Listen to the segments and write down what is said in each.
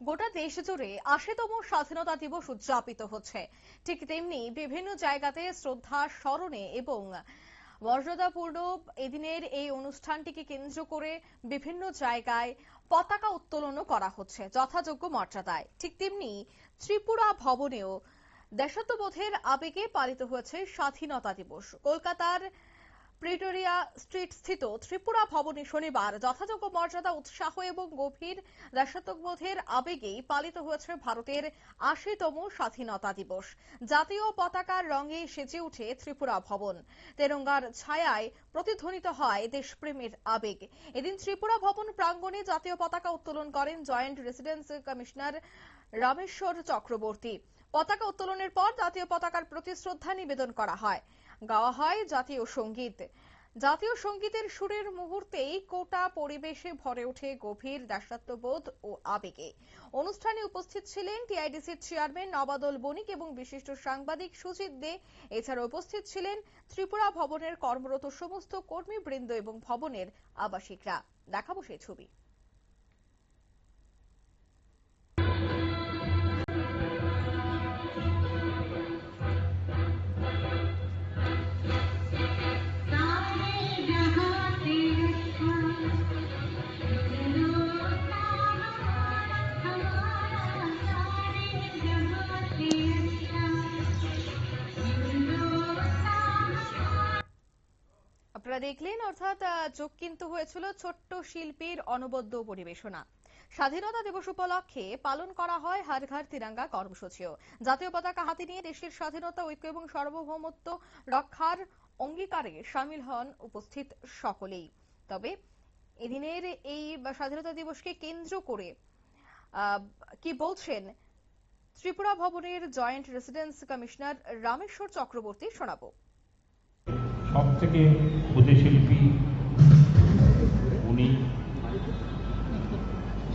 গোটা দেশ জুড়ে ৮০তম স্বাধীনতা দিবস উদযাপিত হচ্ছে। ঠিক তেমনি বিভিন্ন জায়গাতে শ্রদ্ধা স্মরণে এবং মর্যাদাপূর্ণ এদিনের এই অনুষ্ঠানটিকে কেন্দ্র করে বিভিন্ন জায়গায় পতাকা উত্তোলনও করা হচ্ছে যথাযোগ্য মর্যাদায়। ঠিক তেমনি ত্রিপুরা ভবনেও দেশাত্মবোধের আবেগে পালিত হয়েছে স্বাধীনতা দিবস। কলকাতার প্রিটোরিয়া স্ট্রিট স্থিত ত্রিপুরা ভবনে শনিবার যথাযোগ্য মর্যাদা, উৎসাহ এবং গভীর দেশাত্মবোধের আবেগেই পালিত হয়েছে ভারতের ৮০তম স্বাধীনতা দিবস। জাতীয় পতাকার রঙে সেজে উঠে ত্রিপুরা ভবন, তেরঙ্গার ছায়ায় প্রতিধ্বনিত হয় দেশপ্রেমের আবেগ। এদিন ত্রিপুরা ভবন প্রাঙ্গণে জাতীয় পতাকা উত্তোলন করেন joint residence commissioner Rameshwar Chakraborty. পতাকা উত্তোলনের পর জাতীয় পতাকার প্রতি শ্রদ্ধা নিবেদন করা হয়, গাওয়া হয় জাতীয় সঙ্গীত। জাতীয় সঙ্গীতের সুরের মুহূর্তেই গোটা পরিবেশে ভরে ওঠে গভীর দেশাত্মবোধ ও আবেগে। অনুষ্ঠানে উপস্থিত ছিলেন টিআইডিসির চেয়ারম্যান নবাদল বণিক এবং বিশিষ্ট সাংবাদিক সুজিত দে। এছাড়া উপস্থিত ছিলেন ত্রিপুরা ভবনের কর্মরত সমস্ত কর্মীবৃন্দ এবং ভবনের আবাসিকরা। দেখাবো সেই ছবি। আপনারা দেখলেন, অর্থাৎ যোগ কিন্তু হয়েছিল ছোট্ট শিল্পীর অনবদ্য পরিবেশনা। স্বাধীনতা দিবস উপলক্ষে পালন করা হয় হর ঘর তিরঙ্গা কর্মসূচিও। জাতীয় পতাকা হাতে নিয়ে দেশের স্বাধীনতা, ঐক্য এবং সার্বভৌমত্ব রক্ষার অঙ্গীকারে সামিল হন উপস্থিত সকলেই। তবে এদিনের এই স্বাধীনতা দিবসকে কেন্দ্র করে কি বলছেন ত্রিপুরা ভবনের joint residence commissioner Rameshwar Chakraborty, শোনাবো। সব থেকে ক্ষুদে শিল্পী উনি।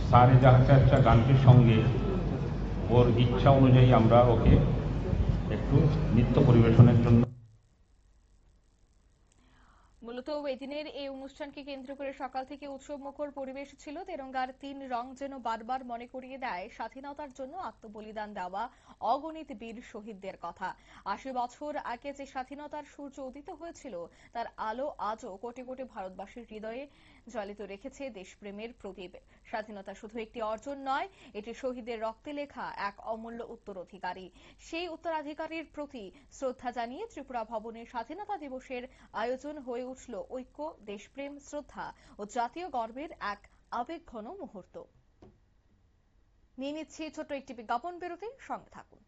সারে জাহাঁ একটা গানটির সঙ্গে ওর ইচ্ছা অনুযায়ী আমরা ওকে একটু নৃত্য পরিবেশনের জন্য। মূলত এদিনের এই অনুষ্ঠানকে কেন্দ্র করে সকাল থেকে উৎসব মুখর পরিবেশ ছিল। তেরঙ্গার ৩ রং যেন বারবার মনে করিয়ে দেয় স্বাধীনতার জন্য আত্মবলিদান দেওয়া অগণিত বীর শহীদদের কথা। ৮০ বছর আগে যে স্বাধীনতার সূর্য উদিত হয়েছিল, তার আলো আজও কোটি কোটি ভারতবাসীর হৃদয়ে জ্বালিত রেখেছে দেশপ্রেমের প্রদীপ। স্বাধীনতা শুধু একটি অর্জন নয়, এটি শহীদের রক্তে লেখা এক অমূল্য উত্তরাধিকারী। সেই উত্তরাধিকারীর প্রতি শ্রদ্ধা জানিয়ে ত্রিপুরা ভবনে স্বাধীনতা দিবসের আয়োজন হয়ে উঠল ঐক্য, দেশপ্রেম, শ্রদ্ধা ও জাতীয় গর্বের এক আবেগঘন মুহূর্ত। নিয়ে নিচ্ছি ছোট্ট একটি বিজ্ঞাপন বিরতি, সঙ্গে থাকুন।